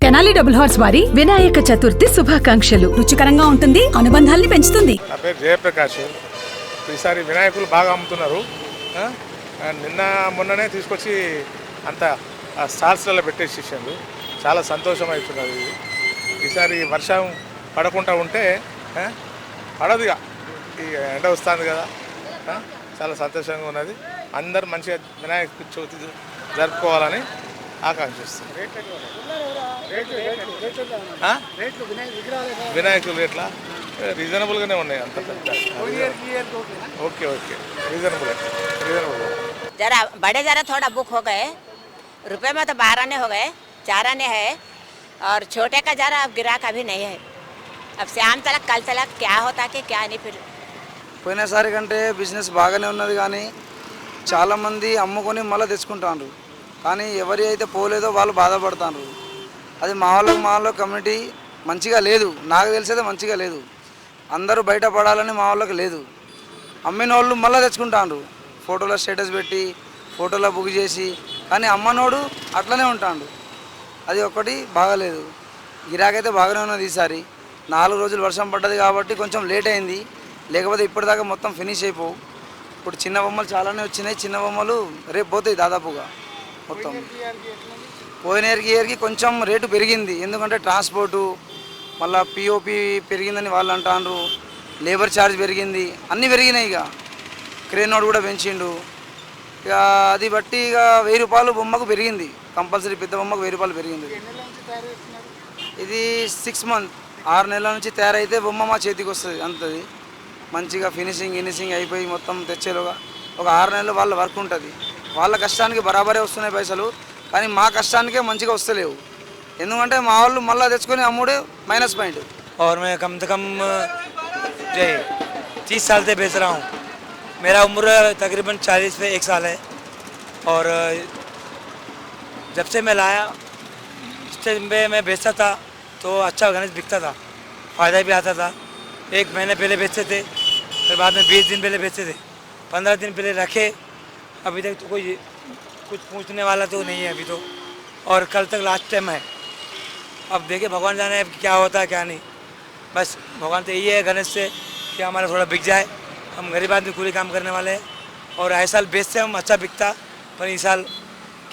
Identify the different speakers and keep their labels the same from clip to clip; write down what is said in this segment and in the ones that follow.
Speaker 1: Tenali double horse వారి వినాయక చతుర్థి శుభాకాంక్షలు. రుచికరంగా ఉంటుంది, అనుబంధాల్ని పెంచుతుంది.
Speaker 2: నా పేరు జయప్రకాష్. ఈసారి వినాయకులు బాగా అమ్ముతున్నారు. నిన్న మొన్ననే తీసుకొచ్చి అంత స్టాల్స్లలో పెట్టేసేసారు. చాలా సంతోషం అవుతున్నది. ఈసారి వర్షం పడకుండా ఉంటే పడదు, ఈ ఎండ వస్తుంది కదా, చాలా సంతోషంగా ఉన్నది. అందరూ మంచిగా వినాయక చవితి జరుపుకోవాలని ఆకాంక్షిస్తుంది. వినాయకులు రేట్లా రీజనబుల్గానే ఉన్నాయి, అంత పెద్ద. Okay okay, reasonable.
Speaker 3: जरा बड़े जरा थोड़ा बुक हो गए, रुपए में तो 12 आने हो गए, 4 आने हैं, और छोटे का जरा अब गिराक अभी नहीं है. अब शाम तक कल तक क्या होता कि क्या नहीं. फिर
Speaker 4: పోయినసారి కంటే బిజినెస్ బాగానే ఉన్నది, కానీ చాలామంది అమ్ముకొని మళ్ళీ తెచ్చుకుంటారు. కానీ ఎవరి అయితే పోలేదో వాళ్ళు బాధపడతారు. అది మా వాళ్ళకి కమ్యూనిటీ మంచిగా లేదు. నాకు తెలిసేదే మంచిగా లేదు. అందరూ బయటపడాలని మా వాళ్ళకి లేదు. అమ్మిన వాళ్ళు మళ్ళీ తెచ్చుకుంటారు, ఫోటోలో స్టేటస్ పెట్టి ఫోటోలో బుక్ చేసి. కానీ అమ్మనోడు అట్లనే ఉంటాడు. అది ఒకటి బాగాలేదు. గిరాకైతే బాగానే ఉన్నది. ఈసారి 4 రోజులు వర్షం పడ్డది కాబట్టి కొంచెం లేట్ అయింది, లేకపోతే ఇప్పటిదాకా మొత్తం ఫినిష్ అయిపోవు. ఇప్పుడు చిన్న బొమ్మలు చాలానే వచ్చినాయి. చిన్న బొమ్మలు రేపు పోతాయి దాదాపుగా మొత్తం. పోయిన ఇయర్కి కొంచెం రేటు పెరిగింది, ఎందుకంటే ట్రాన్స్పోర్టు మళ్ళీ పిఓపి పెరిగిందని వాళ్ళు అంటారు, లేబర్ ఛార్జ్ పెరిగింది, అన్నీ పెరిగినాయి. ఇక క్రేన్ నోడు కూడా పెంచిండు. ఇక అది బట్టి ఇక 1000 రూపాయలు బొమ్మకు పెరిగింది, కంపల్సరీ పెద్ద బొమ్మకు 1000 రూపాయలు పెరిగింది. ఇది 6 మంత్, 6 నెలల నుంచి తయారైతే బొమ్మ మా చేతికి వస్తుంది. అంతది మంచిగా ఫినిషింగ్ అయిపోయి మొత్తం తెచ్చేలోగా ఒక 6 నెలలు వాళ్ళ వర్క్ ఉంటుంది. వాళ్ళ కష్టానికి బరాబరే వస్తున్నాయి పైసలు, కానీ మా కష్టానికే మంచిగా వస్తలేవు. ఎందుకంటే మా వాళ్ళు మళ్ళీ తెచ్చుకొని అమ్ముడే మైనస్ పాయింట్.
Speaker 5: और मैं कम से कम 30 साल से बेच रहा हूँ. मेरा उम्र तकरीबन 40 पे 1 साल है. और जब से मैं लाया इस टाइम पे मैं बेचता था तो अच्छा गणेश बिकता था, फ़ायदा भी आता था. 1 महीने पहले बेचते थे, फिर बाद में 20 दिन पहले बेचते थे, 15 दिन पहले रखे. अभी तक तो कोई कुछ पूछने वाला तो नहीं है अभी तो, और कल तक लास्ट टाइम है. अब देखिए भगवान जाने क्या होता है क्या नहीं. बस भगवान तो यही है गणेश से कि हमारा थोड़ा बिक जाए. हम गरीब आदमी पूरी काम करने वाले हैं, और ऐसा साल बेचते हम अच्छा बिकता, पर इस साल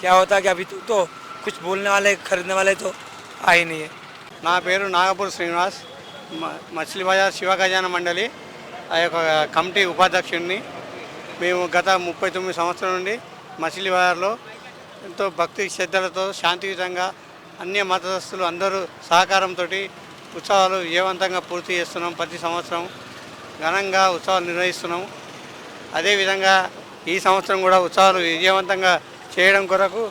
Speaker 5: क्या होता है कि अभी तो कुछ बोलने वाले खरीदने वाले तो आ ही नहीं है.
Speaker 6: నా పేరు నాగపూర్ శ్రీనివాస్, మచిలీ బజార్ శివ ఖజానా మండలి ఆ యొక్క కమిటీ ఉపాధ్యక్షుడిని. మేము గత 39 సంవత్సరాల నుండి మచిలీ బజార్లో ఎంతో భక్తి శ్రద్ధలతో శాంతియుతంగా అన్య మతస్థులు అందరూ సహకారంతో ఉత్సవాలు విజయవంతంగా పూర్తి చేస్తున్నాం. ప్రతి సంవత్సరం ఘనంగా ఉత్సవాలు నిర్వహిస్తున్నాం. అదేవిధంగా ఈ సంవత్సరం కూడా ఉత్సవాలు విజయవంతంగా చేయడం కొరకు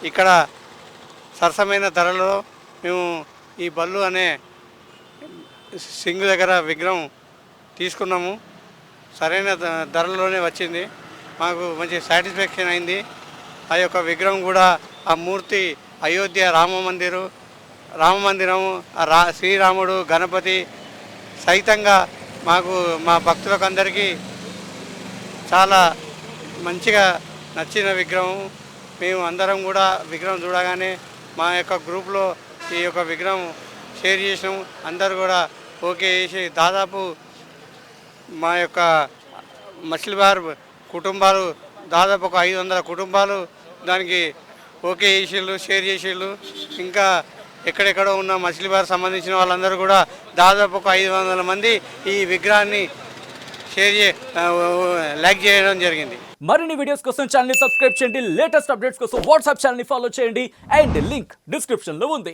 Speaker 6: ఇక్కడ సరసమైన ధరలో మేము ఈ బల్లు అనే సింగు దగ్గర విగ్రహం తీసుకున్నాము. సరైన ధరలోనే వచ్చింది, మాకు మంచి సాటిస్ఫాక్షన్ అయింది. ఆ యొక్క విగ్రహం కూడా ఆ మూర్తి అయోధ్య రామమందిరం శ్రీరాముడు గణపతి సహితంగా మాకు మా భక్తులకు అందరికీ చాలా మంచిగా నచ్చిన విగ్రహం. మేము అందరం కూడా విగ్రహం చూడగానే మా యొక్క గ్రూప్లో ఈ యొక్క విగ్రహం షేర్ చేసినాం. అందరు కూడా ఓకే చేసి దాదాపు మా యొక్క మచిలీ బజార్ కుటుంబాలు దాదాపు ఒక 500 కుటుంబాలు దానికి ఓకే చేసిళ్ళు, షేర్ చేసిళ్ళు. ఇంకా ఎక్కడెక్కడో ఉన్న మచిలీ బజార్ సంబంధించిన వాళ్ళందరూ కూడా దాదాపు ఒక 500 మంది ఈ విగ్రహాన్ని లైక్ చేయడం జరిగింది.
Speaker 7: మరిన్ని వీడియోస్ కోసం ఛానల్ ని సబ్స్క్రైబ్ చేయండి. లేటెస్ట్ అప్డేట్స్ కోసం వాట్సాప్ ఛానల్ ని ఫాలో చేయండి. అండ్ లింక్ డిస్క్రిప్షన్ లో ఉంది.